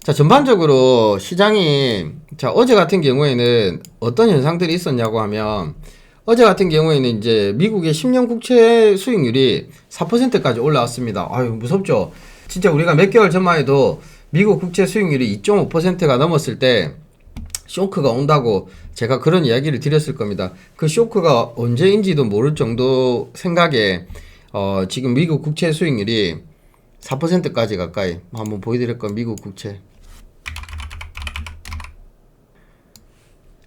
자, 전반적으로 시장이, 자, 어제 같은 경우에는 어떤 현상들이 있었냐고 하면, 어제 같은 경우에는 이제 미국의 10년 국채 수익률이 4%까지 올라왔습니다. 아유, 무섭죠? 진짜 우리가 몇 개월 전만 해도 미국 국채 수익률이 2.5%가 넘었을 때 쇼크가 온다고 제가 그런 이야기를 드렸을 겁니다. 그 쇼크가 언제인지도 모를 정도 생각에, 지금 미국 국채 수익률이 4%까지 가까이, 한번 보여드릴 건 미국 국채.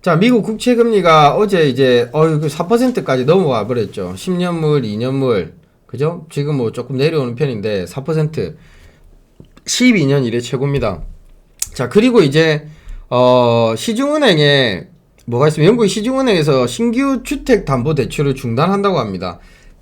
자, 미국 국채 금리가 어제 이제 4%까지 넘어와 버렸죠. 10년물, 2년물, 그죠? 지금 뭐 조금 내려오는 편인데 4%, 12년 이래 최고입니다. 자, 그리고 이제 시중은행에 뭐가 있으면 영국 시중은행에서 신규 주택 담보 대출을 중단한다고 합니다.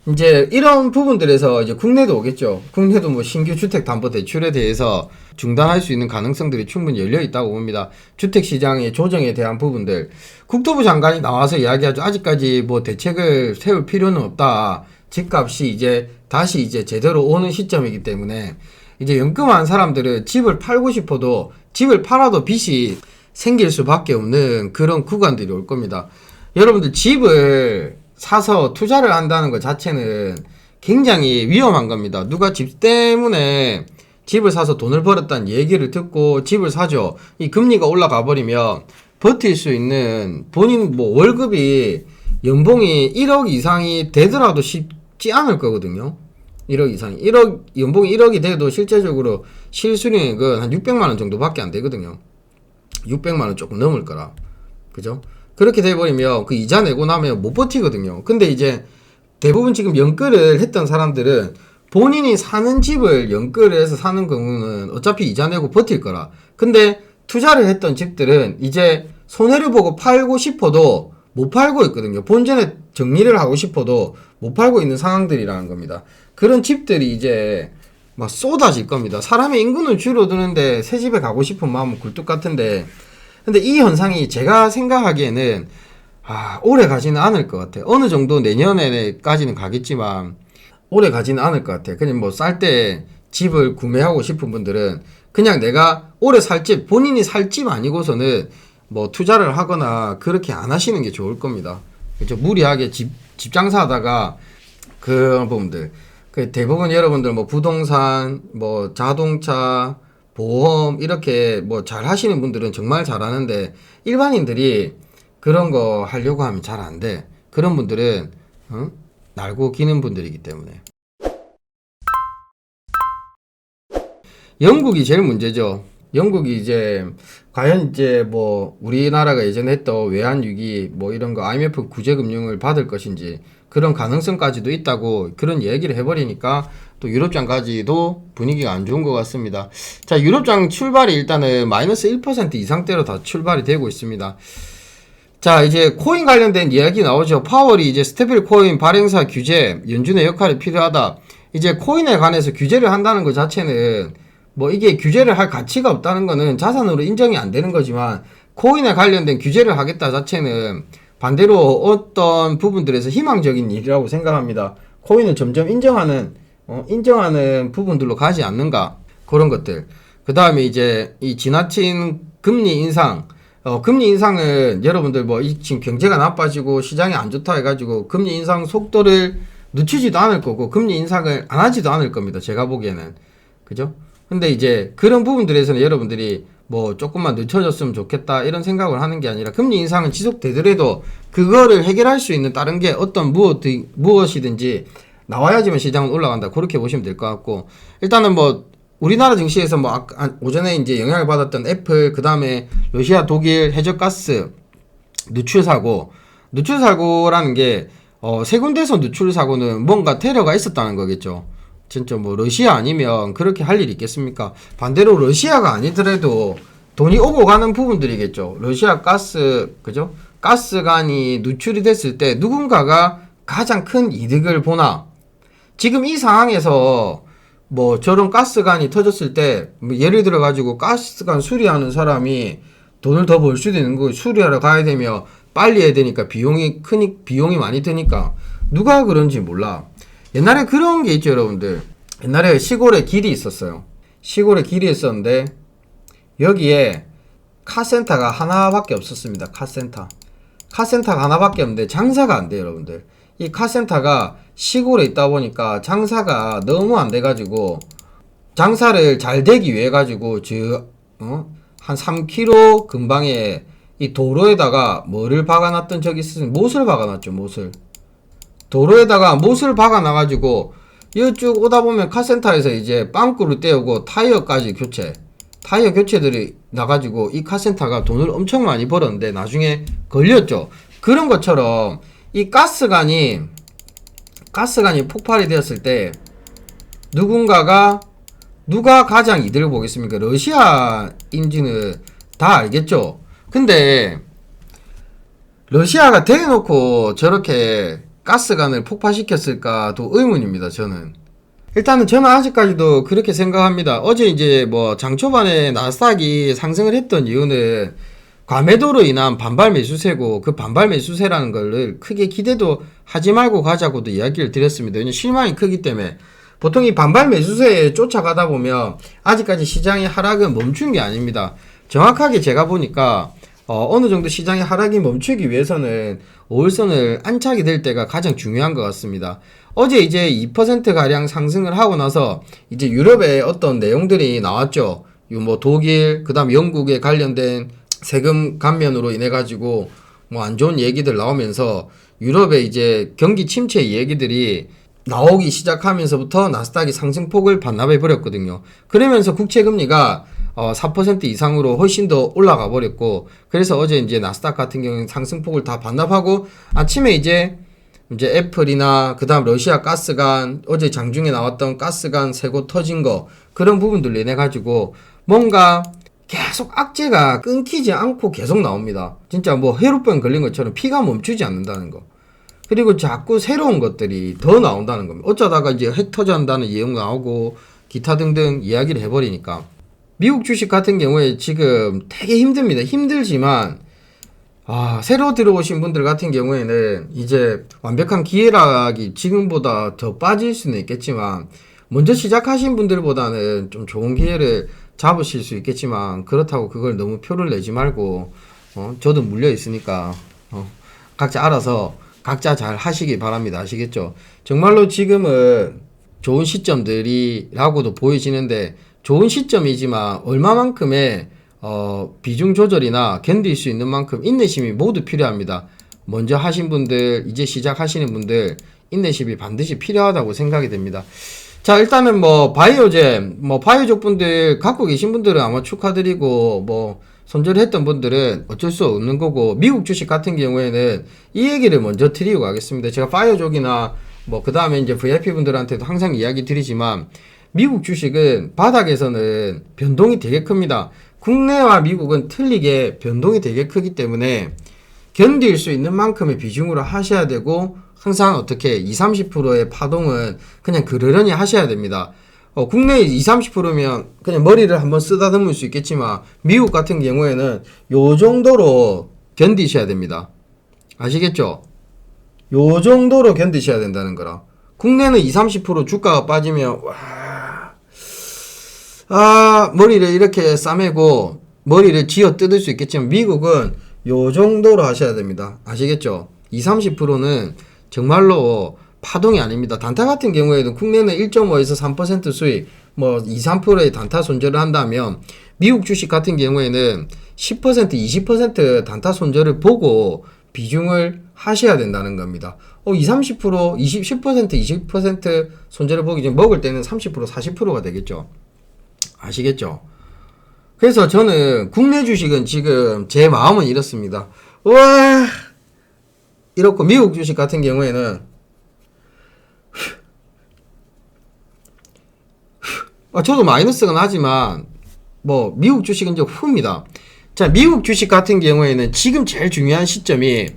이제 이런 부분들에서 이제 국내도 오겠죠. 국내도 뭐 신규 주택 담보 대출에 대해서 중단할 수 있는 가능성들이 충분히 열려 있다고 봅니다. 주택 시장의 조정에 대한 부분들. 국토부 장관이 나와서 이야기하죠. 아직까지 뭐 대책을 세울 필요는 없다. 집값이 이제 다시 이제 제대로 오는 시점이기 때문에 이제 연금한 사람들은 집을 팔고 싶어도 집을 팔아도 빚이 생길 수밖에 없는 그런 구간들이 올 겁니다. 여러분들 집을 사서 투자를 한다는 것 자체는 굉장히 위험한 겁니다. 누가 집 때문에 집을 사서 돈을 벌었다는 얘기를 듣고 집을 사죠. 이 금리가 올라가 버리면 버틸 수 있는 본인 뭐 월급이 연봉이 1억 이상이 되더라도 쉽지 않을 거거든요. 1억 이상이. 연봉이 1억이 돼도 실제적으로 실수령액은 한 600만원 정도밖에 안 되거든요. 600만원 조금 넘을 거라. 그죠? 그렇게 돼버리면 그 이자 내고 나면 못 버티거든요. 근데 이제 대부분 지금 연끌을 했던 사람들은 본인이 사는 집을 연끌을 해서 사는 경우는 어차피 이자 내고 버틸 거라. 근데 투자를 했던 집들은 이제 손해를 보고 팔고 싶어도 못 팔고 있거든요. 본전에 정리를 하고 싶어도 못 팔고 있는 상황들이라는 겁니다. 그런 집들이 이제 막 쏟아질 겁니다. 사람의 인구는 줄어드는데 새 집에 가고 싶은 마음은 굴뚝 같은데, 근데 이 현상이 제가 생각하기에는 오래 가지는 않을 것 같아요. 어느 정도 내년에까지는 가겠지만 오래 가지는 않을 것 같아요. 그냥 뭐 쌀 때 집을 구매하고 싶은 분들은 그냥 내가 오래 살 집, 본인이 살 집 아니고서는 뭐 투자를 하거나 그렇게 안 하시는 게 좋을 겁니다. 그렇죠? 무리하게 집 장사하다가 그런 부분들, 그 대부분 여러분들 뭐 부동산, 뭐 자동차, 보험 이렇게 뭐 잘 하시는 분들은 정말 잘하는데 일반인들이 그런 거 하려고 하면 잘 안 돼. 그런 분들은 날고 기는 분들이기 때문에. 영국이 제일 문제죠. 영국이 이제 과연 이제 뭐 우리나라가 예전에 했던 외환위기 뭐 이런 거 IMF 구제금융을 받을 것인지 그런 가능성까지도 있다고 그런 얘기를 해버리니까 또 유럽장까지도 분위기가 안 좋은 것 같습니다. 자, 유럽장 출발이 일단은 마이너스 1% 이상대로 다 출발이 되고 있습니다. 자, 이제 코인 관련된 이야기 나오죠. 파월이 이제 스테빌 코인 발행사 규제, 연준의 역할이 필요하다. 이제 코인에 관해서 규제를 한다는 것 자체는 뭐 이게 규제를 할 가치가 없다는 거는 자산으로 인정이 안 되는 거지만 코인에 관련된 규제를 하겠다 자체는 반대로 어떤 부분들에서 희망적인 일이라고 생각합니다. 코인을 점점 인정하는 부분들로 가지 않는가, 그런 것들. 그 다음에 이제 이 지나친 금리 인상, 금리 인상은 여러분들 뭐 지금 경제가 나빠지고 시장이 안 좋다 해가지고 금리 인상 속도를 늦추지도 않을 거고 금리 인상을 안 하지도 않을 겁니다. 제가 보기에는. 그죠? 근데 이제 그런 부분들에서는 여러분들이 뭐 조금만 늦춰졌으면 좋겠다 이런 생각을 하는 게 아니라 금리 인상은 지속되더라도 그거를 해결할 수 있는 다른 게 어떤 무엇이든지 나와야지만 시장은 올라간다. 그렇게 보시면 될 것 같고, 일단은 뭐 우리나라 증시에서 뭐 오전에 이제 영향을 받았던 애플, 그 다음에 러시아, 독일 해저가스 누출 사고라는 게 세 군데서 누출 사고는 뭔가 테러가 있었다는 거겠죠. 진짜 뭐 러시아 아니면 그렇게 할 일이 있겠습니까? 반대로 러시아가 아니더라도 돈이 오고 가는 부분들이겠죠. 러시아 가스, 그죠? 가스관이 누출이 됐을 때 누군가가 가장 큰 이득을 보나? 지금 이 상황에서 뭐 저런 가스관이 터졌을 때 뭐 예를 들어 가지고 가스관 수리하는 사람이 돈을 더 벌 수도 있는 거고, 수리하러 가야 되면 빨리 해야 되니까 비용이 많이 드니까 누가 그런지 몰라. 옛날에 그런 게 있죠, 여러분들. 옛날에 시골에 길이 있었어요. 시골에 길이 있었는데 여기에 카센터가 하나밖에 없었습니다. 카센터가 하나밖에 없는데 장사가 안 돼요, 여러분들. 이 카센터가 시골에 있다 보니까 장사가 너무 안 돼가지고 장사를 잘 되기 위해 가지고 한 3km 근방에 이 도로에다가 뭐를 박아놨던 적이 있으면 못을 박아놨죠. 도로에다가 못을 박아놔가지고 이쪽 오다 보면 카센터에서 이제 빵꾸를 떼우고 타이어 교체들이 나가지고 이 카센터가 돈을 엄청 많이 벌었는데 나중에 걸렸죠. 그런 것처럼 이 가스관이 폭발이 되었을 때 누가 가장 이득을 보겠습니까? 러시아인지는 다 알겠죠. 근데 러시아가 대놓고 저렇게 가스관을 폭파시켰을까도 의문입니다. 일단은 저는 아직까지도 그렇게 생각합니다. 어제 이제 뭐 장 초반에 나스닥이 상승을 했던 이유는 과매도로 인한 반발 매수세고, 그 반발 매수세라는 걸 크게 기대도 하지 말고 가자고도 이야기를 드렸습니다. 왜냐면 실망이 크기 때문에. 보통 이 반발 매수세에 쫓아가다 보면 아직까지 시장의 하락은 멈춘 게 아닙니다. 정확하게 제가 보니까 어느 정도 시장의 하락이 멈추기 위해서는 5일선을 안착이 될 때가 가장 중요한 것 같습니다. 어제 이제 2%가량 상승을 하고 나서 이제 유럽의 어떤 내용들이 나왔죠. 뭐 독일, 그 다음 영국에 관련된 세금 감면으로 인해 가지고 뭐 안 좋은 얘기들 나오면서 유럽의 이제 경기 침체 얘기들이 나오기 시작하면서부터 나스닥이 상승폭을 반납해 버렸거든요. 그러면서 국채금리가 4% 이상으로 훨씬 더 올라가 버렸고, 그래서 어제 이제 나스닥 같은 경우는 상승폭을 다 반납하고 아침에 이제 애플이나 그 다음 러시아 가스관, 어제 장중에 나왔던 가스관 세 곳 터진 거, 그런 부분들 인해 가지고 뭔가 계속 악재가 끊기지 않고 계속 나옵니다. 진짜 뭐 해루병 걸린 것처럼 피가 멈추지 않는다는 거. 그리고 자꾸 새로운 것들이 더 나온다는 겁니다. 어쩌다가 이제 핵 터진다는 예언 나오고 기타 등등 이야기를 해버리니까. 미국 주식 같은 경우에 지금 되게 힘듭니다. 힘들지만 새로 들어오신 분들 같은 경우에는 이제 완벽한 기회락이 지금보다 더 빠질 수는 있겠지만, 먼저 시작하신 분들보다는 좀 좋은 기회를 잡으실 수 있겠지만, 그렇다고 그걸 너무 표를 내지 말고 저도 물려 있으니까 각자 알아서 각자 잘 하시기 바랍니다. 아시겠죠? 정말로 지금은 좋은 시점들이라고도 보여지는데, 좋은 시점이지만 얼마만큼의 비중 조절이나 견딜 수 있는 만큼 인내심이 모두 필요합니다. 먼저 하신 분들, 이제 시작하시는 분들 인내심이 반드시 필요하다고 생각이 됩니다. 자, 일단은 뭐 바이오족 분들 갖고 계신 분들은 아마 축하드리고, 뭐 손절을 했던 분들은 어쩔 수 없는 거고, 미국 주식 같은 경우에는 이 얘기를 먼저 드리고 가겠습니다. 제가 바이오족이나 뭐 그 다음에 이제 VIP 분들한테도 항상 이야기 드리지만, 미국 주식은 바닥에서는 변동이 되게 큽니다. 국내와 미국은 틀리게 변동이 되게 크기 때문에 견딜 수 있는 만큼의 비중으로 하셔야 되고, 항상 어떻게 20-30%의 파동은 그냥 그러려니 하셔야 됩니다. 국내 20-30%면 그냥 머리를 한번 쓰다듬을 수 있겠지만, 미국 같은 경우에는 요 정도로 견디셔야 됩니다. 아시겠죠? 요 정도로 견디셔야 된다는 거라. 국내는 20-30% 주가가 빠지면 머리를 이렇게 싸매고 머리를 쥐어 뜯을 수 있겠지만, 미국은 요 정도로 하셔야 됩니다. 아시겠죠? 20-30%는 정말로 파동이 아닙니다. 단타 같은 경우에도 국내는 1.5에서 3% 수익, 뭐 2-3%의 단타 손절을 한다면, 미국 주식 같은 경우에는 10%, 20% 단타 손절을 보고 비중을 하셔야 된다는 겁니다. 20-30%, 10%, 20% 손절을 보기 전에 먹을 때는 30%, 40%가 되겠죠. 아시겠죠? 그래서 저는 국내 주식은 지금 제 마음은 이렇습니다. 이렇고, 미국 주식 같은 경우에는 저도 마이너스가 나지만 뭐 미국 주식은 이제 후입니다. 자, 미국 주식 같은 경우에는 지금 제일 중요한 시점이,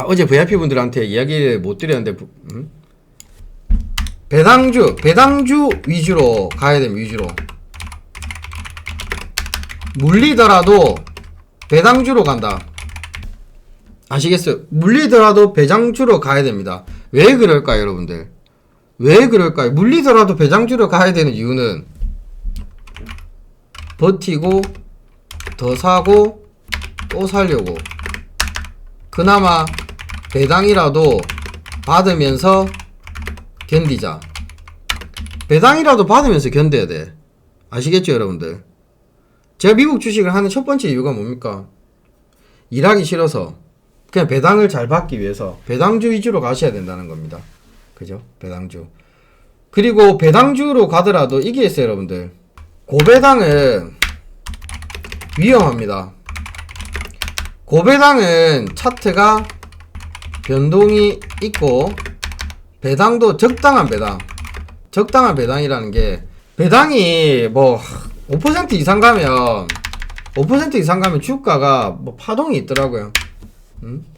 어제 VIP 분들한테 이야기를 못 드렸는데, 배당주 위주로 가야 됩니다. 위주로 물리더라도 배당주로 간다. 아시겠어요? 물리더라도 배당주로 가야 됩니다. 왜 그럴까요, 여러분들? 왜 그럴까요? 물리더라도 배당주로 가야 되는 이유는 버티고 더 사고 또 살려고 그나마 배당이라도 받으면서 견디자. 배당이라도 받으면서 견뎌야 돼. 아시겠죠 여러분들? 제가 미국 주식을 하는 첫 번째 이유가 뭡니까? 일하기 싫어서 그냥 배당을 잘 받기 위해서 배당주 위주로 가셔야 된다는 겁니다. 그죠? 배당주. 그리고 배당주로 가더라도 이게 있어요 여러분들. 고배당은 위험합니다. 고배당은 차트가 변동이 있고 배당도 적당한 배당. 적당한 배당이라는 게 배당이 뭐 5% 이상 가면 5% 이상 가면 주가가 뭐 파동이 있더라고요.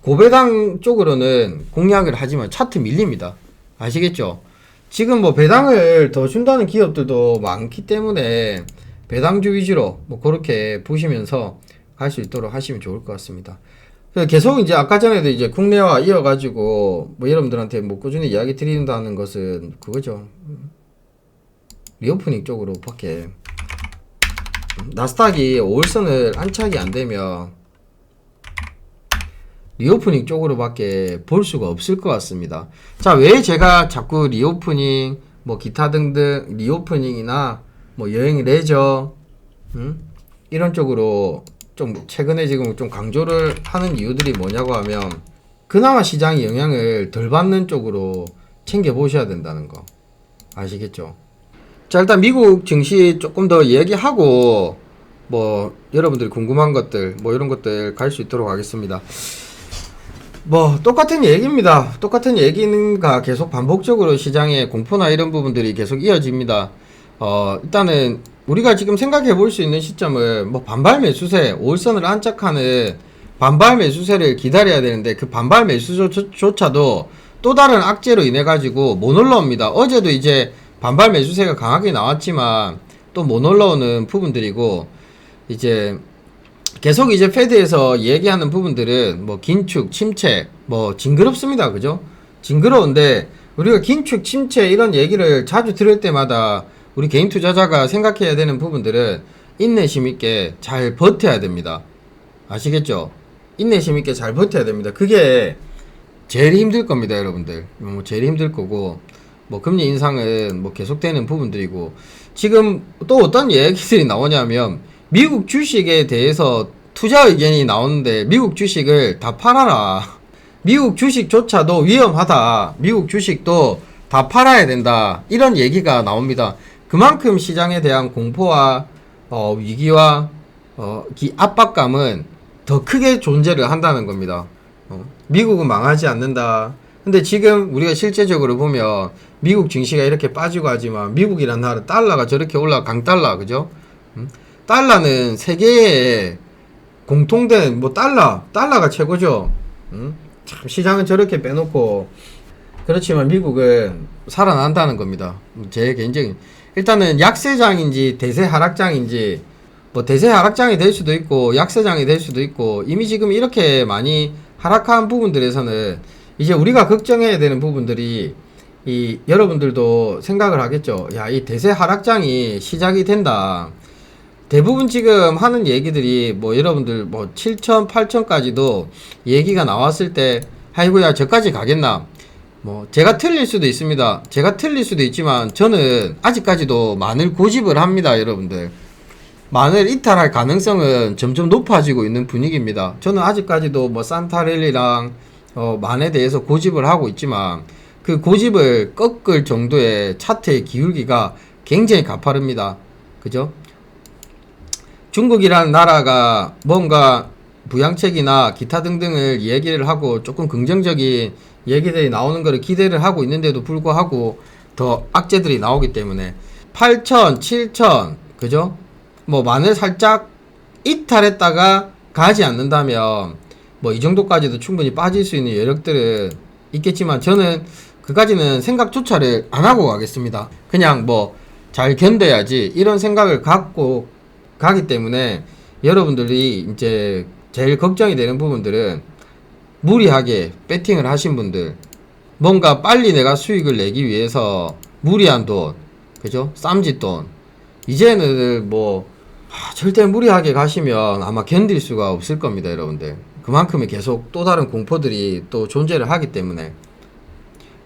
고배당 쪽으로는 공략을 하지만 차트 밀립니다. 아시겠죠? 지금 뭐 배당을 더 준다는 기업들도 많기 때문에 배당주 위주로 뭐 그렇게 보시면서 갈 수 있도록 하시면 좋을 것 같습니다. 계속 이제 아까 전에도 이제 국내화 이어가지고 뭐 여러분들한테 뭐 꾸준히 이야기 드린다는 것은 그거죠. 리오프닝 쪽으로 밖에 나스닥이 5일선을 안착이 안 되면 리오프닝 쪽으로 밖에 볼 수가 없을 것 같습니다. 자, 왜 제가 자꾸 리오프닝 뭐 기타 등등 리오프닝이나 뭐 여행 레저 이런 쪽으로 좀 최근에 지금 좀 강조를 하는 이유들이 뭐냐고 하면 그나마 시장이 영향을 덜 받는 쪽으로 챙겨 보셔야 된다는 거 아시겠죠? 자, 일단 미국 증시 조금 더 얘기하고 뭐 여러분들이 궁금한 것들 뭐 이런 것들 갈 수 있도록 하겠습니다. 뭐 똑같은 얘기입니다. 똑같은 얘기가 계속 반복적으로 시장의 공포나 이런 부분들이 계속 이어집니다. 일단은 우리가 지금 생각해 볼 수 있는 시점은 뭐 반발 매수세 5일선을 안착하는 반발 매수세를 기다려야 되는데 그 반발 매수조차도 또 다른 악재로 인해 가지고 못 올라옵니다. 어제도 이제 반발 매수세가 강하게 나왔지만 또 못 올라오는 부분들이고 이제 계속 이제 페드에서 얘기하는 부분들은 뭐 긴축, 침체 뭐 징그럽습니다. 그죠? 징그러운데 우리가 긴축, 침체 이런 얘기를 자주 들을 때마다 우리 개인 투자자가 생각해야 되는 부분들은 인내심 있게 잘 버텨야 됩니다. 아시겠죠? 인내심 있게 잘 버텨야 됩니다. 그게 제일 힘들 겁니다, 여러분들. 뭐 제일 힘들 거고 뭐 금리 인상은 뭐 계속되는 부분들이고 지금 또 어떤 얘기들이 나오냐면 미국 주식에 대해서 투자 의견이 나오는데 미국 주식을 다 팔아라. 미국 주식조차도 위험하다. 미국 주식도 다 팔아야 된다. 이런 얘기가 나옵니다. 그만큼 시장에 대한 공포와 위기와 압박감은 더 크게 존재를 한다는 겁니다. 미국은 망하지 않는다. 근데 지금 우리가 실제적으로 보면 미국 증시가 이렇게 빠지고 하지만 미국이라는 나라 달러가 저렇게 올라 강달러 그죠? 달러는 세계에 공통된 뭐 달러가 최고죠. 참 시장은 저렇게 빼놓고 그렇지만 미국은 살아난다는 겁니다. 제 개인적인 일단은 약세장인지 대세 하락장인지 뭐 대세 하락장이 될 수도 있고 약세장이 될 수도 있고 이미 지금 이렇게 많이 하락한 부분들에서는 이제 우리가 걱정해야 되는 부분들이 이 여러분들도 생각을 하겠죠. 야, 이 대세 하락장이 시작이 된다. 대부분 지금 하는 얘기들이 뭐 여러분들 뭐 7천, 8천까지도 얘기가 나왔을 때 아이고야 저까지 가겠나. 뭐 제가 틀릴 수도 있습니다. 제가 틀릴 수도 있지만 저는 아직까지도 마늘 고집을 합니다. 여러분들 마늘 이탈할 가능성은 점점 높아지고 있는 분위기입니다. 저는 아직까지도 뭐 산타랠리랑 만에 대해서 고집을 하고 있지만 그 고집을 꺾을 정도의 차트의 기울기가 굉장히 가파릅니다. 그죠? 중국이라는 나라가 뭔가 부양책이나 기타 등등을 얘기를 하고 조금 긍정적인 얘기들이 나오는 것을 기대를 하고 있는데도 불구하고 더 악재들이 나오기 때문에 8천, 7천 그죠? 뭐 마늘 살짝 이탈했다가 가지 않는다면 뭐 이 정도까지도 충분히 빠질 수 있는 여력들은 있겠지만 저는 그까지는 생각조차를 안 하고 가겠습니다. 그냥 뭐 잘 견뎌야지 이런 생각을 갖고 가기 때문에 여러분들이 이제 제일 걱정이 되는 부분들은 무리하게 배팅을 하신 분들 뭔가 빨리 내가 수익을 내기 위해서 무리한 돈 그죠? 쌈짓돈 이제는 뭐 절대 무리하게 가시면 아마 견딜 수가 없을 겁니다, 여러분들. 그만큼의 계속 또 다른 공포들이 또 존재를 하기 때문에.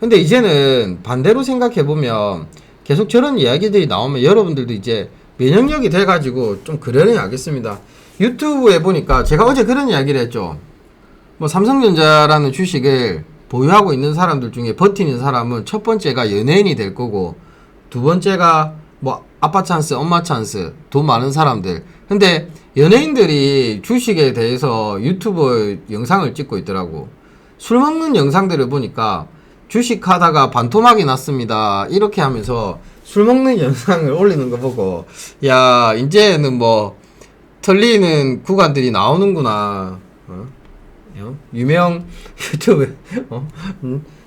근데 이제는 반대로 생각해보면 계속 저런 이야기들이 나오면 여러분들도 이제 면역력이 돼가지고 좀 그러려니 알겠습니다. 유튜브에 보니까 제가 어제 그런 이야기를 했죠. 뭐 삼성전자라는 주식을 보유하고 있는 사람들 중에 버티는 사람은 첫 번째가 연예인이 될 거고, 두 번째가 뭐 아빠 찬스, 엄마 찬스, 돈 많은 사람들. 근데 연예인들이 주식에 대해서 유튜브 영상을 찍고 있더라고. 술 먹는 영상들을 보니까 주식 하다가 반토막이 났습니다, 이렇게 하면서 술 먹는 영상을 올리는 거 보고, 야, 이제는 뭐 털리는 구간들이 나오는구나. 유명 유튜브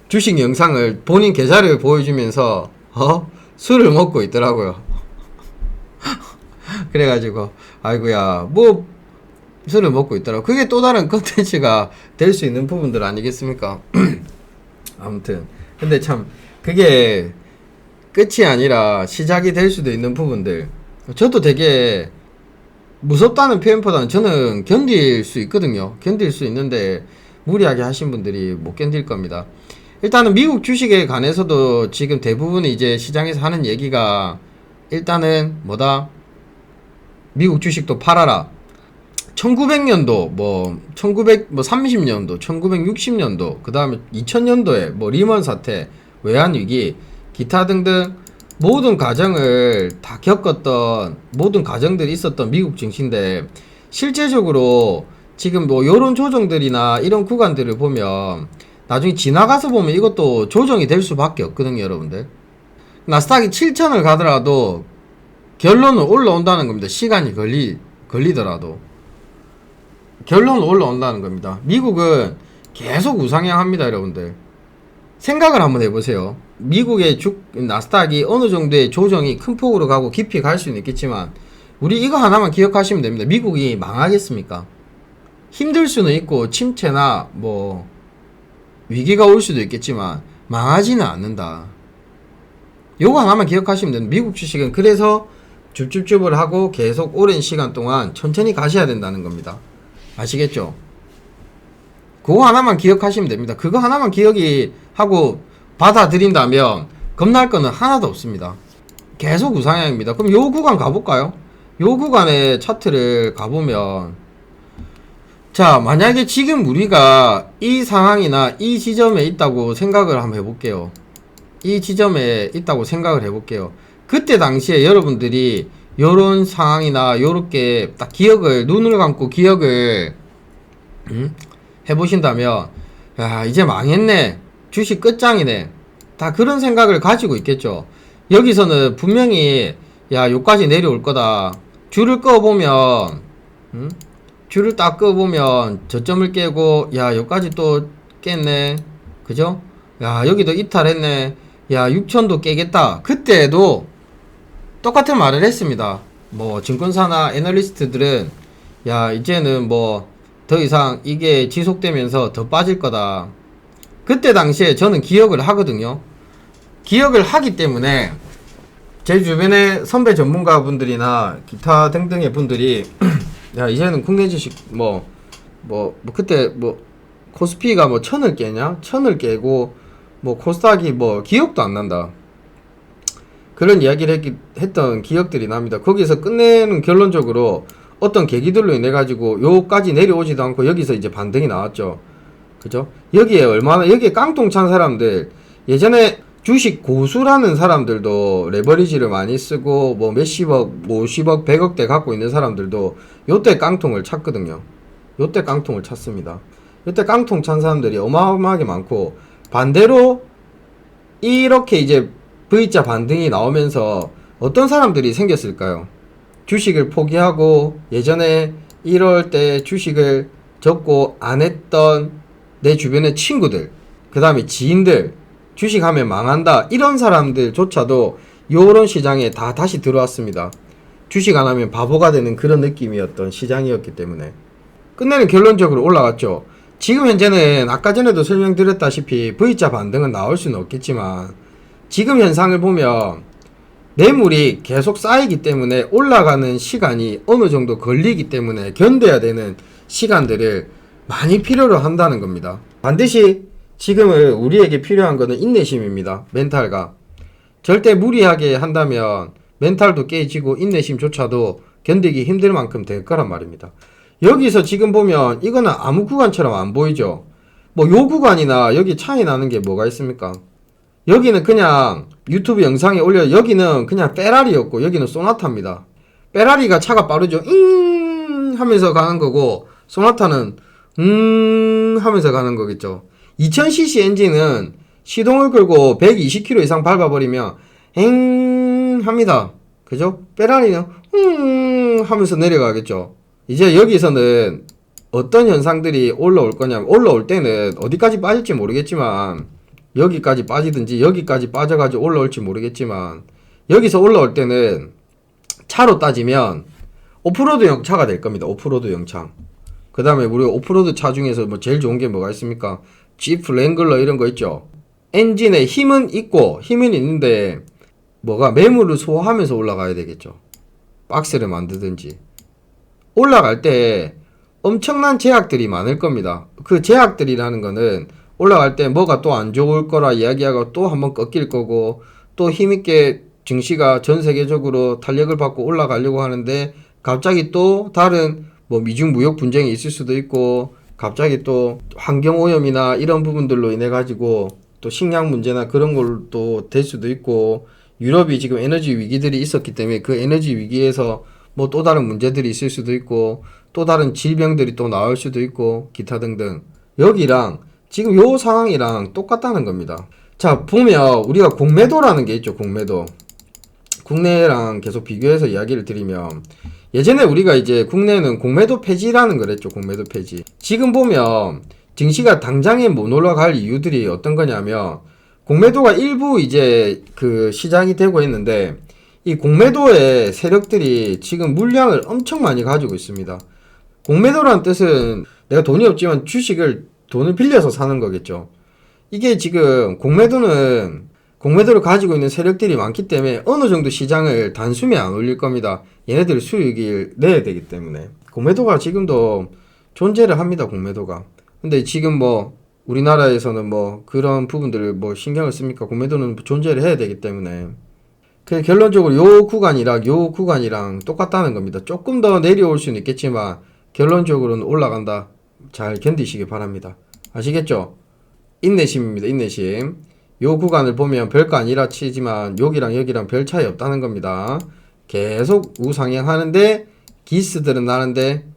주식 영상을 본인 계좌를 보여주면서 술을 먹고 있더라고요. 그래가지고 아이고야, 뭐 술을 먹고 있더라고. 그게 또 다른 컨텐츠가 될 수 있는 부분들 아니겠습니까? 아무튼 근데 참 그게 끝이 아니라 시작이 될 수도 있는 부분들, 저도 되게 무섭다는 표현보다는 저는 견딜 수 있거든요. 견딜 수 있는데 무리하게 하신 분들이 못 견딜 겁니다. 일단은 미국 주식에 관해서도 지금 대부분이 이제 시장에서 하는 얘기가, 일단은 뭐다? 미국 주식도 팔아라. 1900년도, 뭐 1930년도, 1960년도, 그 다음에 2000년도에 뭐 리먼 사태, 외환위기, 기타 등등 모든 가정을 다 겪었던, 모든 가정들이 있었던 미국 증시인데, 실제적으로 지금 뭐 요런 조정들이나 이런 구간들을 보면 나중에 지나가서 보면 이것도 조정이 될 수밖에 없거든요, 여러분들. 나스닥이 7000을 가더라도 결론은 올라온다는 겁니다. 시간이 걸리더라도 결론은 올라온다는 겁니다. 미국은 계속 우상향합니다, 여러분들. 생각을 한번 해보세요. 미국의 나스닥이 어느 정도의 조정이 큰 폭으로 가고 깊이 갈 수는 있겠지만, 우리 이거 하나만 기억하시면 됩니다. 미국이 망하겠습니까? 힘들 수는 있고 침체나 뭐 위기가 올 수도 있겠지만 망하지는 않는다. 요거 하나만 기억하시면 됩니다. 미국 주식은 그래서 줍줍줍을 하고 계속 오랜 시간 동안 천천히 가셔야 된다는 겁니다. 아시겠죠? 그거 하나만 기억하시면 됩니다. 그거 하나만 기억이 하고 받아들인다면 겁날 거는 하나도 없습니다. 계속 우상향입니다. 그럼 요 구간 가볼까요? 요 구간의 차트를 가보면, 자, 만약에 지금 우리가 이 상황이나 이 지점에 있다고 생각을 한번 해볼게요. 이 지점에 있다고 생각을 해볼게요. 그때 당시에 여러분들이 요런 상황이나 요렇게 딱 기억을, 눈을 감고 기억을 해보신다면, 야, 이제 망했네, 주식 끝장이네, 다 그런 생각을 가지고 있겠죠. 여기서는 분명히 야, 요까지 내려올 거다. 줄을 꺼보면 줄을 딱 꺼보면 저점을 깨고, 야, 요까지 또 깼네, 그죠? 야, 여기도 이탈했네, 야, 6000도 깨겠다. 그때도 똑같은 말을 했습니다. 뭐 증권사나 애널리스트들은 야, 이제는 뭐 더 이상 이게 지속되면서 더 빠질 거다. 그때 당시에 저는 기억을 하거든요. 기억을 하기 때문에 제 주변의 선배 전문가분들이나 기타 등등의 분들이 야, 이제는 국내 주식 그때 뭐 코스피가 뭐 1000을 깨냐? 1000을 깨고 뭐 코스닥이 뭐 기억도 안 난다. 그런 이야기를 했던 기억들이 납니다. 거기서 끝내는 결론적으로 어떤 계기들로 인해 가지고 요까지 내려오지도 않고 여기서 이제 반등이 나왔죠. 그죠? 여기에 깡통 찬 사람들, 예전에 주식 고수라는 사람들도 레버리지를 많이 쓰고 뭐 몇십억, 뭐 50억, 100억대 갖고 있는 사람들도 요때 깡통을 찼거든요. 요때 깡통을 찼습니다. 요때 깡통 찬 사람들이 어마어마하게 많고, 반대로 이렇게 이제 V자 반등이 나오면서 어떤 사람들이 생겼을까요? 주식을 포기하고 예전에 1월 때 주식을 접고 안 했던 내 주변의 친구들, 그 다음에 지인들, 주식하면 망한다, 이런 사람들조차도 요런 시장에 다 다시 들어왔습니다. 주식 안 하면 바보가 되는 그런 느낌이었던 시장이었기 때문에 끝내는 결론적으로 올라갔죠. 지금 현재는 아까 전에도 설명드렸다시피 V자 반등은 나올 수는 없겠지만, 지금 현상을 보면 매물이 계속 쌓이기 때문에 올라가는 시간이 어느 정도 걸리기 때문에 견뎌야 되는 시간들을 많이 필요로 한다는 겁니다. 반드시 지금은 우리에게 필요한 것은 인내심입니다. 멘탈과. 절대 무리하게 한다면 멘탈도 깨지고 인내심조차도 견디기 힘들 만큼 될 거란 말입니다. 여기서 지금 보면 이거는 아무 구간처럼 안 보이죠. 뭐 요 구간이나 여기 차이 나는 게 뭐가 있습니까? 여기는 그냥 유튜브 영상에 올려, 여기는 그냥 페라리였고 여기는 소나타입니다. 페라리가 차가 빠르죠. 하면서 가는 거고 소나타는 하면서 가는 거겠죠. 2000cc 엔진은 시동을 걸고 120km 이상 밟아버리면 합니다. 그죠? 페라리는 하면서 내려가겠죠. 이제 여기서는 어떤 현상들이 올라올 거냐면, 올라올 때는 어디까지 빠질지 모르겠지만 여기까지 빠지든지 여기까지 빠져가지고 올라올지 모르겠지만, 여기서 올라올 때는 차로 따지면 오프로드용 차가 될 겁니다. 오프로드용 차. 그 다음에 우리 오프로드 차 중에서 뭐 제일 좋은 게 뭐가 있습니까? 지프 랭글러 이런 거 있죠. 엔진에 힘은 있고 힘은 있는데 뭐가 매물을 소화하면서 올라가야 되겠죠. 박스를 만드든지. 올라갈 때 엄청난 제약들이 많을 겁니다. 그 제약들이라는 거는 올라갈 때 뭐가 또 안 좋을 거라 이야기하고 또 한번 꺾일 거고, 또 힘있게 증시가 전 세계적으로 탄력을 받고 올라가려고 하는데 갑자기 또 다른 뭐 미중 무역 분쟁이 있을 수도 있고, 갑자기 또 환경 오염이나 이런 부분들로 인해 가지고 또 식량 문제나 그런 걸로 될 수도 있고, 유럽이 지금 에너지 위기들이 있었기 때문에 그 에너지 위기에서 뭐 또 다른 문제들이 있을 수도 있고, 또 다른 질병들이 또 나올 수도 있고, 기타 등등. 여기랑 지금 요 상황이랑 똑같다는 겁니다. 자, 보면 우리가 공매도라는 게 있죠. 공매도. 국내랑 계속 비교해서 이야기를 드리면, 예전에 우리가 이제 국내는 공매도 폐지라는 걸 했죠. 공매도 폐지. 지금 보면 증시가 당장에 못 올라갈 이유들이 어떤 거냐면, 공매도가 일부 이제 그 시작이 되고 있는데, 이 공매도의 세력들이 지금 물량을 엄청 많이 가지고 있습니다. 공매도라는 뜻은 내가 돈이 없지만 주식을 돈을 빌려서 사는 거겠죠. 이게 지금 공매도를 가지고 있는 세력들이 많기 때문에 어느 정도 시장을 단숨에 안 올릴 겁니다. 얘네들 수익을 내야 되기 때문에. 공매도가 지금도 존재를 합니다. 공매도가. 근데 지금 뭐 우리나라에서는 뭐 그런 부분들을 뭐 신경을 씁니까? 공매도는 존재를 해야 되기 때문에. 그 결론적으로 요 구간이랑 똑같다는 겁니다. 조금 더 내려올 수는 있겠지만 결론적으로는 올라간다. 잘 견디시기 바랍니다. 아시겠죠? 인내심입니다. 인내심. 요 구간을 보면 별거 아니라 치지만 여기랑 별 차이 없다는 겁니다. 계속 우상향하는데 기스들은 나는데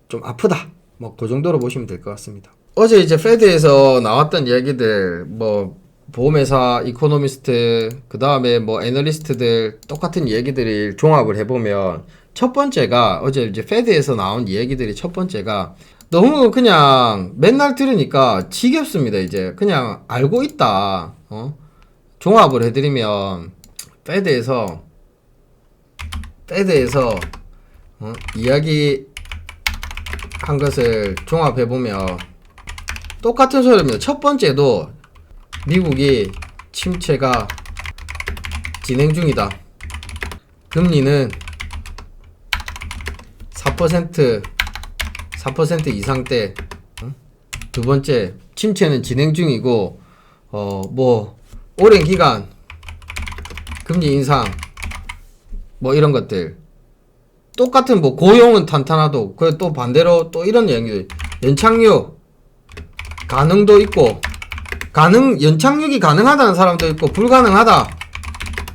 좀 아프다. 뭐 그 정도로 보시면 될 것 같습니다. 어제 이제 페드에서 나왔던 얘기들, 뭐 보험회사 이코노미스트, 그 다음에 뭐 애널리스트들 똑같은 얘기들을 종합을 해보면, 첫 번째가 어제 이제 페드에서 나온 얘기들이 첫 번째가 너무 그냥 맨날 들으니까 지겹습니다. 이제 그냥 알고 있다. 종합을 해드리면 페드에서 이야기 한 것을 종합해보면 똑같은 소리입니다. 첫 번째도 미국이 침체가 진행 중이다. 금리는 4% 이상대. 두 번째, 침체는 진행 중이고, 뭐 오랜 기간 금리 인상, 뭐 이런 것들. 똑같은 뭐 고용은 탄탄하도, 그 또 반대로 또 이런 얘기들. 연착륙 가능도 있고, 연착륙이 가능하다는 사람도 있고, 불가능하다.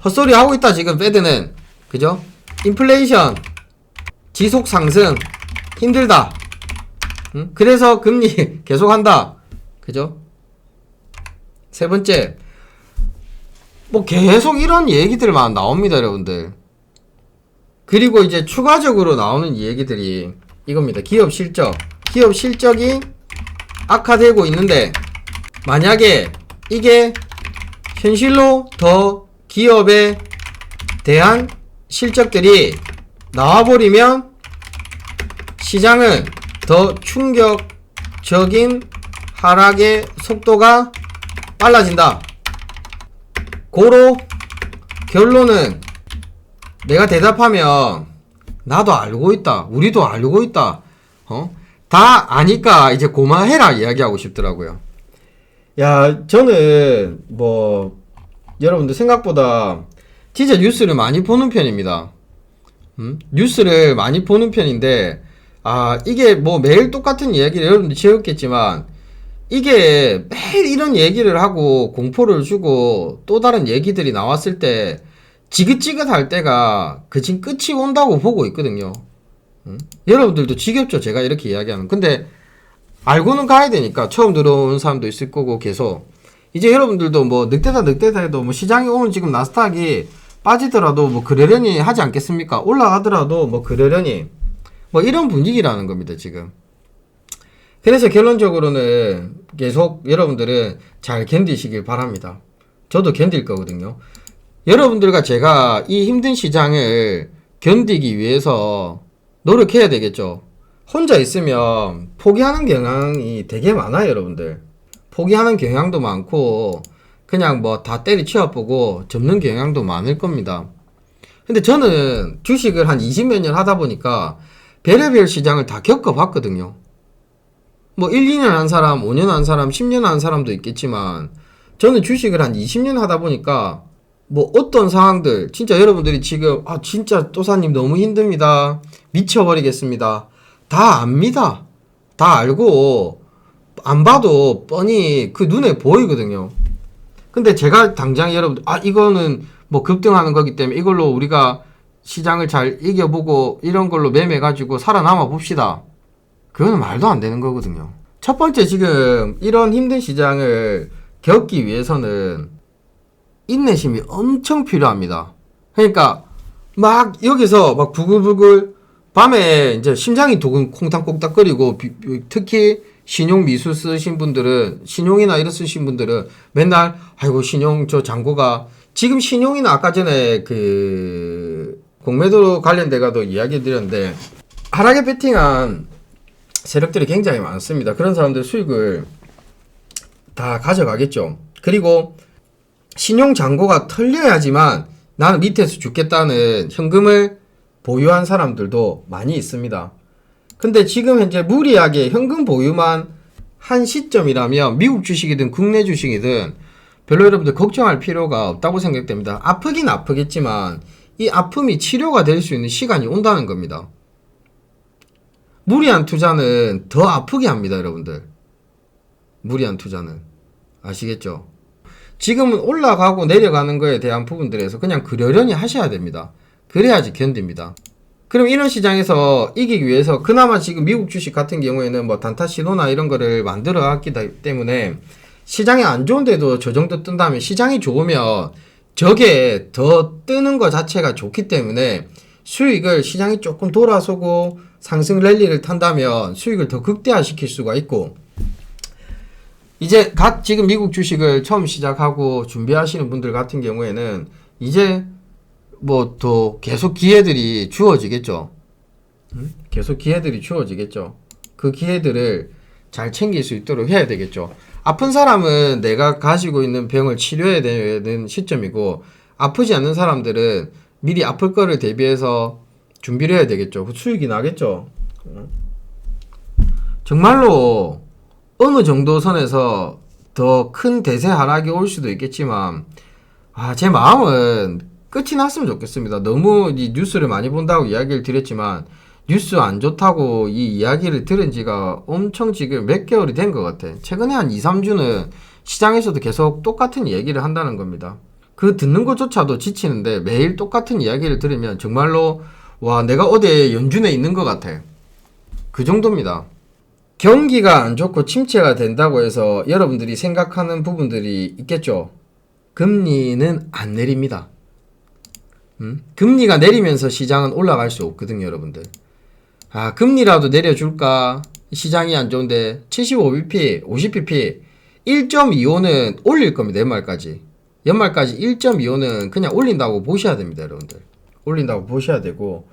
헛소리 하고 있다, 지금, 페드는. 그죠? 인플레이션, 지속 상승, 힘들다. 응? 그래서 금리 계속 한다. 그죠? 세 번째, 뭐 계속 이런 얘기들만 나옵니다, 여러분들. 그리고 이제 추가적으로 나오는 얘기들이 이겁니다. 기업 실적이 악화되고 있는데, 만약에 이게 현실로 더 기업에 대한 실적들이 나와버리면 시장은 더 충격적인 하락의 속도가 빨라진다. 고로 결론은 내가 대답하면 나도 알고 있다. 우리도 알고 있다. 다 아니까 이제 고마해라 이야기하고 싶더라고요. 야, 저는 뭐 여러분들 생각보다 진짜 뉴스를 많이 보는 편입니다. 뉴스를 많이 보는 편인데 이게 뭐 매일 똑같은 이야기를 여러분들 지었겠지만 이게 매일 이런 얘기를 하고 공포를 주고 또 다른 얘기들이 나왔을 때 지긋지긋할 때가 그진 끝이 온다고 보고 있거든요. 여러분들도 지겹죠, 제가 이렇게 이야기하는. 근데 알고는 가야 되니까 처음 들어온 사람도 있을 거고 계속 이제 여러분들도 뭐 늑대다 해도 뭐 시장이 오늘 지금 나스닥이 빠지더라도 뭐 그러려니 하지 않겠습니까? 올라가더라도 뭐 그러려니 뭐 이런 분위기라는 겁니다, 지금. 그래서 결론적으로는 계속 여러분들은 잘 견디시길 바랍니다. 저도 견딜 거거든요. 여러분들과 제가 이 힘든 시장을 견디기 위해서 노력해야 되겠죠. 혼자 있으면 포기하는 경향이 되게 많아요, 여러분들. 포기하는 경향도 많고 그냥 뭐 다 때리치워보고 접는 경향도 많을 겁니다. 근데 저는 주식을 한 20몇 년 하다 보니까 별의별 시장을 다 겪어봤거든요. 뭐 1, 2년 한 사람, 5년 한 사람, 10년 한 사람도 있겠지만 저는 주식을 한 20년 하다 보니까 뭐 어떤 상황들 진짜 여러분들이 지금 진짜 또사님 너무 힘듭니다, 미쳐버리겠습니다, 다 압니다. 다 알고 안 봐도 뻔히 그 눈에 보이거든요. 근데 제가 당장 여러분들 이거는 뭐 급등하는 거기 때문에 이걸로 우리가 시장을 잘 이겨보고 이런 걸로 매매가지고 살아남아 봅시다, 그거는 말도 안 되는 거거든요. 첫 번째, 지금 이런 힘든 시장을 겪기 위해서는 인내심이 엄청 필요합니다. 그러니까 막 여기서 막 부글부글 밤에 이제 심장이 두근 콩닥콩닥거리고 특히 신용 미수 쓰신 분들은, 신용이나 이런 쓰신 분들은 맨날 아이고 신용 저 잔고가, 지금 신용이나 아까 전에 그 공매도 관련돼가도 이야기 드렸는데 하락에 베팅한 세력들이 굉장히 많습니다. 그런 사람들 수익을 다 가져가겠죠. 그리고 신용 잔고가 털려야지만 나는 밑에서 죽겠다는 현금을 보유한 사람들도 많이 있습니다. 근데 지금 현재 무리하게 현금 보유만 한 시점이라면 미국 주식이든 국내 주식이든 별로 여러분들 걱정할 필요가 없다고 생각됩니다. 아프긴 아프겠지만 이 아픔이 치료가 될 수 있는 시간이 온다는 겁니다. 무리한 투자는 더 아프게 합니다, 여러분들. 무리한 투자는. 아시겠죠? 지금은 올라가고 내려가는 거에 대한 부분들에서 그냥 그러려니 하셔야 됩니다. 그래야지 견딥니다. 그럼 이런 시장에서 이기기 위해서 그나마 지금 미국 주식 같은 경우에는 뭐 단타 신호나 이런 거를 만들어 왔기 때문에 시장이 안 좋은데도 저 정도 뜬다면, 시장이 좋으면 저게 더 뜨는 것 자체가 좋기 때문에 수익을, 시장이 조금 돌아서고 상승 랠리를 탄다면 수익을 더 극대화시킬 수가 있고, 이제 지금 미국 주식을 처음 시작하고 준비하시는 분들 같은 경우에는 이제 뭐 더 계속 기회들이 주어지겠죠. 계속 기회들이 주어지겠죠. 그 기회들을 잘 챙길 수 있도록 해야 되겠죠. 아픈 사람은 내가 가지고 있는 병을 치료해야 되는 시점이고, 아프지 않는 사람들은 미리 아플 거를 대비해서 준비를 해야 되겠죠. 수익이 나겠죠. 정말로 어느 정도 선에서 더 큰 대세 하락이 올 수도 있겠지만 제 마음은 끝이 났으면 좋겠습니다. 너무 이 뉴스를 많이 본다고 이야기를 드렸지만 뉴스 안 좋다고 이 이야기를 들은 지가 엄청 지금 몇 개월이 된 것 같아. 최근에 한 2, 3주는 시장에서도 계속 똑같은 얘기를 한다는 겁니다. 그 듣는 것조차도 지치는데 매일 똑같은 이야기를 들으면 정말로 내가 어디에 연준에 있는 것 같아. 그 정도입니다. 경기가 안 좋고 침체가 된다고 해서 여러분들이 생각하는 부분들이 있겠죠. 금리는 안 내립니다. 금리가 내리면서 시장은 올라갈 수 없거든요, 여러분들. 금리라도 내려줄까? 시장이 안 좋은데 75bp, 50bp, 1.25는 올릴 겁니다, 연말까지. 연말까지 1.25는 그냥 올린다고 보셔야 됩니다, 여러분들. 올린다고 보셔야 되고,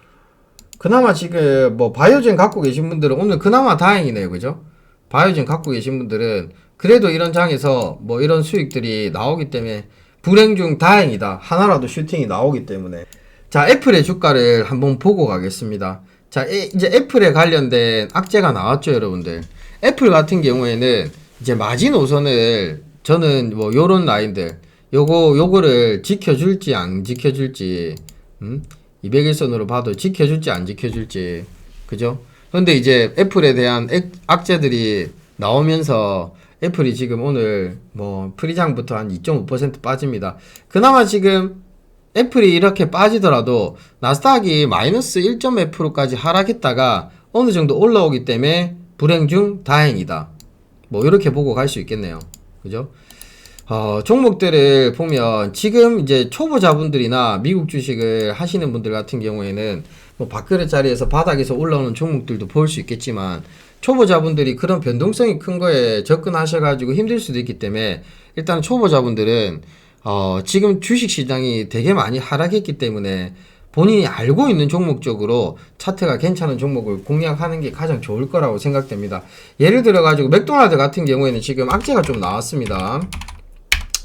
그나마 지금 뭐 바이오젠 갖고 계신 분들은 오늘 그나마 다행이네요, 그죠? 바이오젠 갖고 계신 분들은 그래도 이런 장에서 뭐 이런 수익들이 나오기 때문에 불행 중 다행이다. 하나라도 슈팅이 나오기 때문에. 자, 애플의 주가를 한번 보고 가겠습니다. 자, 이제 애플에 관련된 악재가 나왔죠, 여러분들. 애플 같은 경우에는 이제 마지노선을 저는 뭐 요런 라인들 요거를 지켜줄지 안 지켜줄지 200일선으로 봐도 지켜줄지 안 지켜줄지 그죠? 근데 이제 애플에 대한 악재들이 나오면서 애플이 지금 오늘 뭐 프리장부터 한 2.5% 빠집니다. 그나마 지금 애플이 이렇게 빠지더라도 나스닥이 마이너스 1.몇%까지 하락했다가 어느 정도 올라오기 때문에 불행 중 다행이다. 뭐 이렇게 보고 갈 수 있겠네요. 그죠? 종목들을 보면 지금 이제 초보자분들이나 미국 주식을 하시는 분들 같은 경우에는 뭐 밥그릇 자리에서 바닥에서 올라오는 종목들도 볼 수 있겠지만 초보자분들이 그런 변동성이 큰 거에 접근하셔가지고 힘들 수도 있기 때문에 일단 초보자분들은 지금 주식시장이 되게 많이 하락했기 때문에 본인이 알고 있는 종목 쪽으로 차트가 괜찮은 종목을 공략하는 게 가장 좋을 거라고 생각됩니다. 예를 들어 가지고 맥도날드 같은 경우에는 지금 악재가 좀 나왔습니다.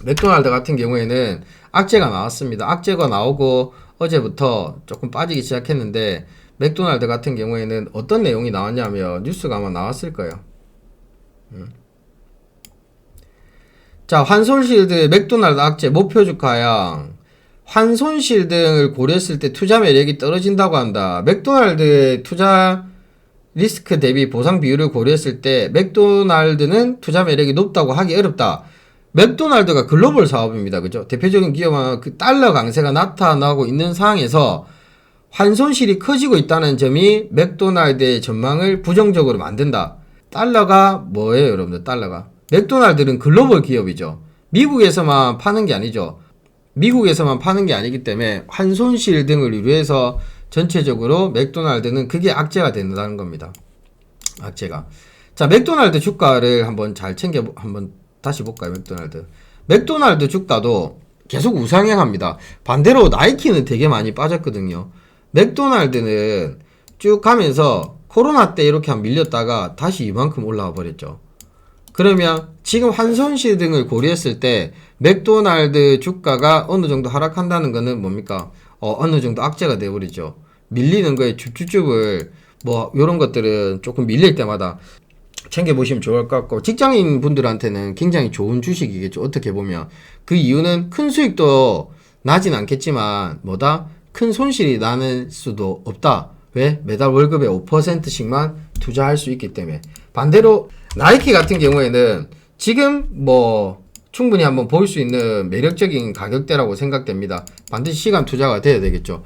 맥도날드 같은 경우에는 악재가 나왔습니다. 악재가 나오고 어제부터 조금 빠지기 시작했는데 맥도날드 같은 경우에는 어떤 내용이 나왔냐면 뉴스가 아마 나왔을 거예요. 자, 환손실드 맥도날드 악재 목표 주가 하향. 환손실 등을 고려했을 때 투자 매력이 떨어진다고 한다. 맥도날드의 투자 리스크 대비 보상 비율을 고려했을 때 맥도날드는 투자 매력이 높다고 하기 어렵다. 맥도날드가 글로벌 사업입니다. 그죠? 대표적인 기업은 그 달러 강세가 나타나고 있는 상황에서 환손실이 커지고 있다는 점이 맥도날드의 전망을 부정적으로 만든다. 달러가 뭐예요, 여러분들? 달러가. 맥도날드는 글로벌 기업이죠. 미국에서만 파는 게 아니죠. 미국에서만 파는 게 아니기 때문에 환손실 등을 유래해서 전체적으로 맥도날드는 그게 악재가 된다는 겁니다. 악재가. 자, 맥도날드 주가를 한번 한번 다시 볼까요, 맥도날드. 맥도날드 주가도 계속 우상향합니다. 반대로 나이키는 되게 많이 빠졌거든요. 맥도날드는 쭉 가면서 코로나 때 이렇게 한 밀렸다가 다시 이만큼 올라와 버렸죠. 그러면 지금 환손실 등을 고려했을 때 맥도날드 주가가 어느 정도 하락한다는 거는 뭡니까? 어느 정도 악재가 되어버리죠. 밀리는 거에 줍줍줍을 뭐 요런 것들은 조금 밀릴 때마다 챙겨보시면 좋을 것 같고 직장인 분들한테는 굉장히 좋은 주식이겠죠. 어떻게 보면 그 이유는 큰 수익도 나진 않겠지만 큰 손실이 나는 수도 없다. 왜? 매달 월급의 5%씩만 투자할 수 있기 때문에. 반대로 나이키 같은 경우에는 지금 뭐 충분히 한번 볼 수 있는 매력적인 가격대라고 생각됩니다. 반드시 시간 투자가 돼야 되겠죠.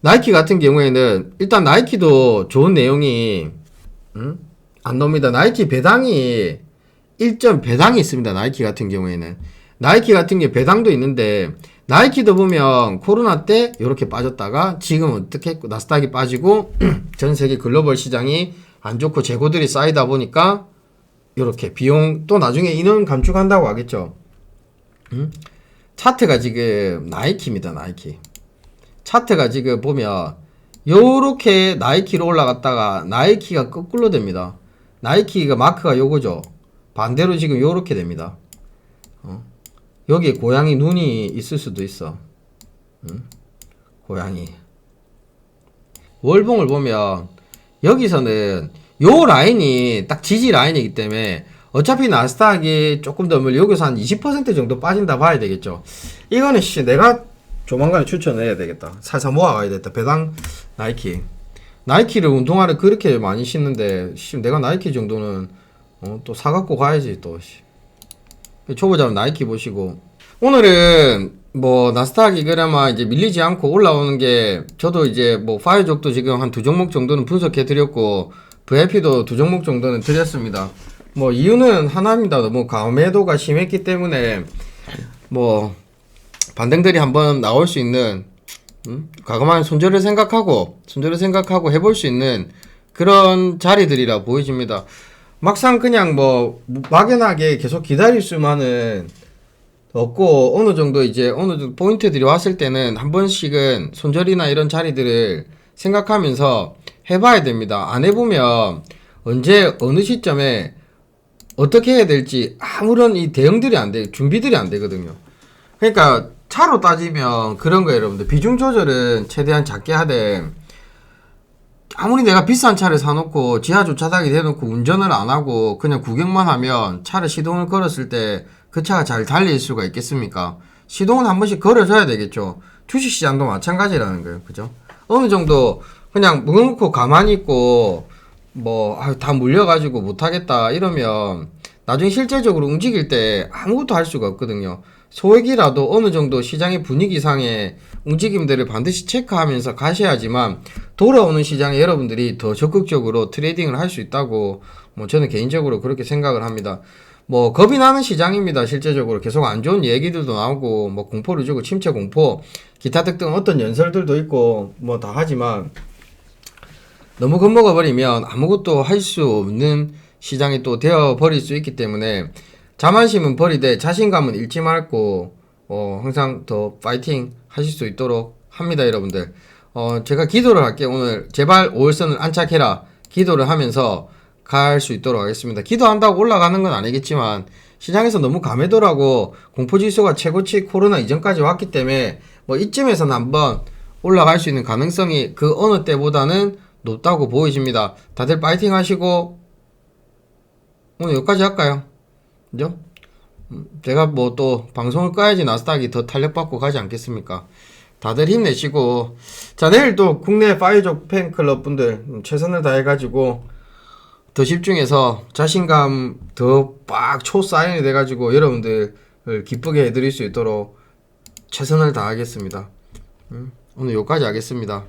나이키 같은 경우에는 일단 나이키도 좋은 내용이 안 나옵니다. 나이키 배당이 배당이 있습니다. 나이키 같은 경우에는 나이키 같은 게 배당도 있는데 나이키도 보면 코로나 때 이렇게 빠졌다가 지금 어떻게 했고 나스닥이 빠지고 전 세계 글로벌 시장이 안 좋고 재고들이 쌓이다 보니까 이렇게 비용 또 나중에 인원 감축한다고 하겠죠. 차트가 지금 나이키입니다. 나이키 차트가 지금 보면 요렇게 나이키로 올라갔다가 나이키가 거꾸로 됩니다. 나이키가 마크가 요거죠. 반대로 지금 요렇게 됩니다. 여기에 고양이 눈이 있을 수도 있어. 고양이 월봉을 보면 여기서는 요 라인이 딱 지지 라인이기 때문에 어차피 나스닥이 조금 더 여기서 한 20% 정도 빠진다 봐야 되겠죠. 이거는 내가 조만간에 추천해야 되겠다. 살살 모아가야 되겠다. 배당 나이키를 운동화를 그렇게 많이 신는데 내가 나이키 정도는 또 사갖고 가야지. 또 초보자는 나이키 보시고 오늘은 뭐 나스닥이 그나마 이제 밀리지 않고 올라오는 게 저도 이제 뭐 파이족도 지금 한 2종목 정도는 분석해 드렸고 VIP도 2종목 정도는 드렸습니다. 뭐 이유는 하나입니다. 너무 과매도가 심했기 때문에 뭐 반등들이 한번 나올 수 있는 과감한 손절을 생각하고 해볼 수 있는 그런 자리들이라 보여집니다. 막상 그냥 뭐 막연하게 계속 기다릴 수만은 없고 어느 정도 포인트들이 왔을 때는 한 번씩은 손절이나 이런 자리들을 생각하면서 해봐야 됩니다. 안 해보면 언제 어느 시점에 어떻게 해야 될지 아무런 이 대응들이 준비들이 안 되거든요. 그러니까 차로 따지면 그런 거예요, 여러분들. 비중 조절은 최대한 작게 하되, 아무리 내가 비싼 차를 사놓고 지하 주차장에 대놓고 운전을 안 하고 그냥 구경만 하면 차를 시동을 걸었을 때 그 차가 잘 달릴 수가 있겠습니까? 시동은 한 번씩 걸어줘야 되겠죠. 주식시장도 마찬가지라는 거예요. 그죠? 어느 정도 그냥 묵묵고 가만히 있고 다 물려가지고 못하겠다 이러면 나중에 실제적으로 움직일 때 아무것도 할 수가 없거든요. 소액이라도 어느 정도 시장의 분위기상의 움직임들을 반드시 체크하면서 가셔야지만 돌아오는 시장에 여러분들이 더 적극적으로 트레이딩을 할 수 있다고 저는 개인적으로 그렇게 생각을 합니다. 겁이 나는 시장입니다. 실제적으로 계속 안 좋은 얘기들도 나오고 공포를 주고 침체 공포 기타 등등 어떤 연설들도 있고 다 하지만 너무 겁먹어 버리면 아무것도 할 수 없는 시장이 또 되어 버릴 수 있기 때문에 자만심은 버리되 자신감은 잃지 말고 항상 더 파이팅 하실 수 있도록 합니다. 여러분들 제가 기도를 할게요. 오늘 제발 5월선을 안착해라 기도를 하면서 갈 수 있도록 하겠습니다. 기도한다고 올라가는 건 아니겠지만 시장에서 너무 감해도라고 공포지수가 최고치 코로나 이전까지 왔기 때문에 이쯤에서는 한번 올라갈 수 있는 가능성이 그 어느 때보다는 높다고 보이십니다. 다들 파이팅 하시고 오늘 여기까지 할까요? 그죠? 제가 또 방송을 꺼야지 나스닥이 더 탄력받고 가지 않겠습니까? 다들 힘내시고 자, 내일 또 국내 파이족 팬클럽 분들 최선을 다해가지고 더 집중해서 자신감 더 빡 초사인이 돼가지고 여러분들을 기쁘게 해드릴 수 있도록 최선을 다하겠습니다. 오늘 여기까지 하겠습니다.